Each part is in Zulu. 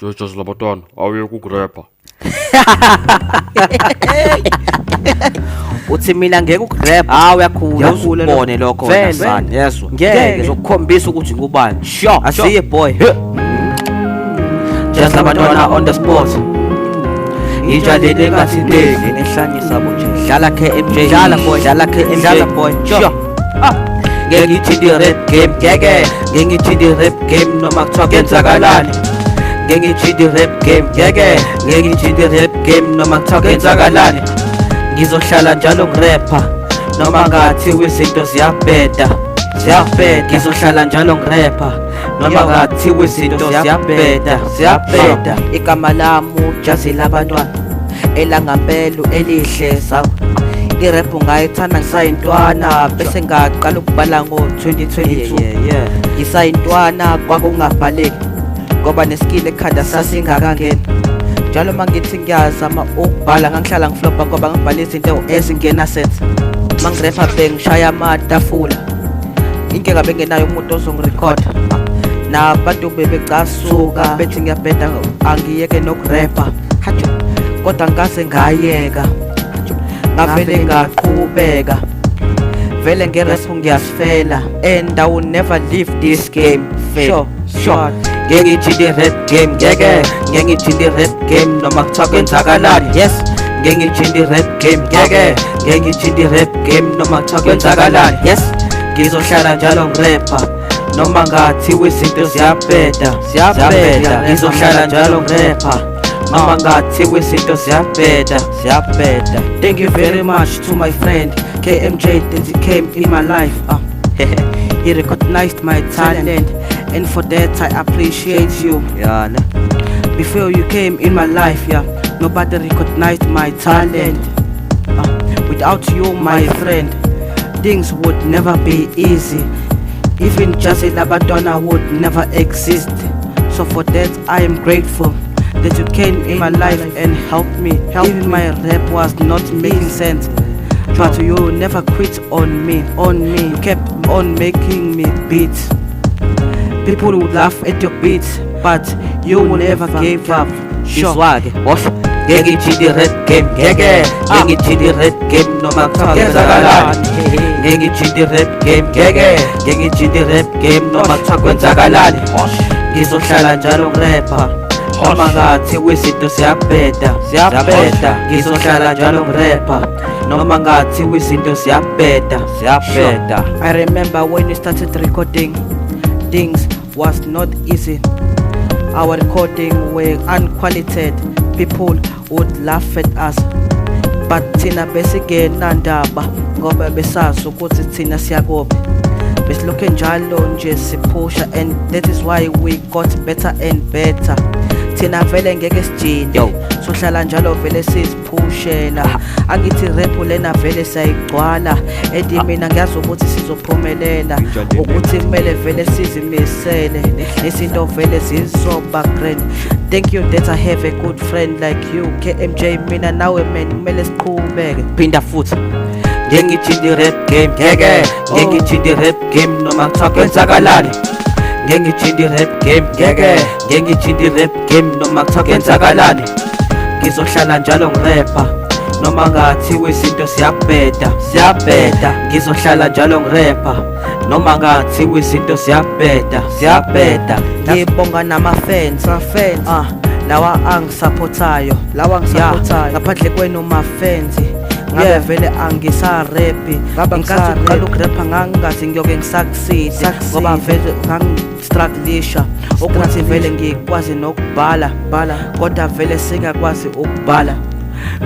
Jojo Zlabatan, awuye kugrapper. Uthi mina ngeke ugrab uyakhula uzubone lokho wena sana yezwa ngeke ngizokukhombisa ukuthi ngubani sure asiye boy just labantwana on the spot ijadele ngathi ndeke nehlanyisa bo nje dlala KMJ dlala boy dlala KMJ dlala boy sure ngeke ngithi the rap game ngeke ngithi the rap game noma kuthiwa kenzakalani ngeke ngithi the rap game ngeke ngithi the rap game noma kuthiwa kenzakalani ngizohlala njalo ngirapper noma ngathi izinto ziyabheda ngizohlala njalo ngirapper noma ngathi izinto ziyabheda igama lami ujazi labantwana elangampelo elihle sawo irap ngayithanda ngisayintwana bese ngaqala ukubhala ngo-2022 ngisayintwana kwakungabhaleki ngoba neskill ekhanda sasingakangeni njalo mangithi ngiyazama ukubhala ngangihlala ngiflopa ngoba ngibhala izinto ezingena sense mangirapha bengishaya amatafula inkinga bengenayo umuntu ozongirecorda nabantu bebecasuka bethi ngiyabheda angiyeke nokurapha kodwa ngase ngayeka ngavele ngaqhubeka vele ngerap ngiyasifela and I will never leave this game sure ngeke ngithi the rap game ngeke ngithi the rap game noma kuthiwa kwenzakalani yes ngeke ngithi the rap game ngeke ngithi the rap game noma kuthiwa kwenzakalani yes ngizohlala njalo ngirapha noma ngathi izinto ziyabheda ngizohlala njalo ngirapha noma ngathi izinto ziyabheda thank you very much to my friend KMJ that he came in my life he recognized my talent and for that I appreciate you before you came in my life nobody recognized my talent without you my friend things would never be easy even just labantwana would never exist so for that I am grateful that you came in my life and helped me even my rap was not making sense but you never quit on me you kept on making me beats. People would laugh at your beats, but you will never give up. Sure. Ngeke ngithi the rap game, ngeke ngithi the rap game noma kuthiwa kwenzakalani. Ngeke ngithi the rap game, ngeke ngithi the rap game noma kuthiwa kwenzakalani. Ngizohlala njalo ngirapha noma ngathi izinto ziyabheda ngizohlala njalo ngirapha noma ngathi izinto ziyabheda. I remember when we started recording, things was not easy. Our recording were unqualified. People would laugh at us, but thina besigena ndaba ngoba besazi ukuthi thina siyakobe besilokhe njalo nje siphusha and that is why we got better and better. Thina vele ngeke sijinde sohlala njalo vele siziphushela angithi rap lena vele sayigcwala edi mina ngiyazi ukuthi sizophumelela ukuthi kumele vele sizimisele izinto vele zizoba grand. Thank you that I have a good friend like you KMJ mina nawe man kumele siqhubeke phinda futhi ngeke ngithi the rap game ngeke ngithi the rap game noma kuthiwa kwenzakalani ngeke ngithi the rap game ngeke ngithi the rap game noma kuthiwa kwenzakalani ngizohlala njalo ngirapha noma ngathi izinto ziyabheda ngizohlala njalo ngirapha noma ngathi izinto ziyabheda ngibonga nama-fans lawa angisupportayo ngaphandle kwenu ma-fans ngabe vele angisaraphi ngikathi uqala ukurapha ngangingathi ngiyoke ngisaksucceed ngoba vele ngangistrugglisha ukuthi vele ngikwazi nokubhala kodwa vele singakwazi ukubhala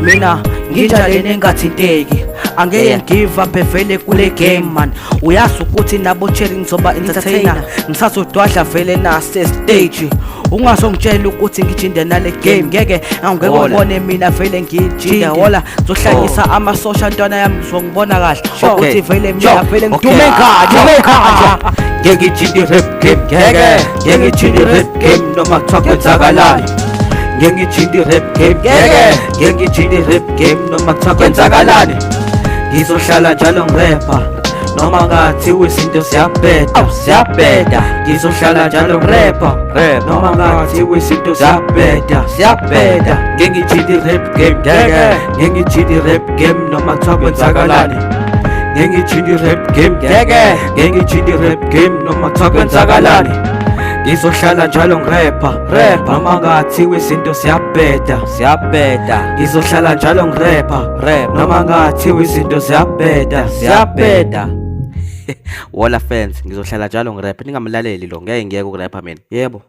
mina nginjalene engathinteki angeke give up vele kule game man uyazi ukuthi nabo cherry ngizoba entertainer ngisazodwadla vele nase stage ungazongitshela ukuthi ngijinde nale game ngeke angeke ubone mina vele ngijinde hola ngizohlangisa amasosha ntwana yami ngizongibona kahle ukuthi vele mina vele ngidume ekhaya ngeke ngijinde rap game ngeke ngijinde rap game noma kuthiwa kwenzakalani ngeke ngijinde rap game ngeke ngijinde rap game noma kuthiwa kwenzakalani ngizohlala njalo ngirapha noma ngathiwa izinto ziyabheda, ziyabheda. Ngizohlala njalo ngirepa, rap noma ngathiwa izinto ziyabheda, ziyabheda. Ngeke ngijike rap game, ngeke ngeke ngijike rap game noma kuthiwa kwenzakalani. Ngeke ngijike rap game, ngeke ngeke ngijike rap game noma kuthiwa kwenzakalani. Ngizohlala njalo ngirepa, rap noma ngathiwa izinto ziyabheda, ziyabheda. Ngizohlala njalo ngirepa, rap noma ngathiwa izinto ziyabheda, ziyabheda. Walla fans, ngizohlala njalo ngirepa, ningamlaleli lo, ngeke ngiyeke ukurepa mina. Yebo.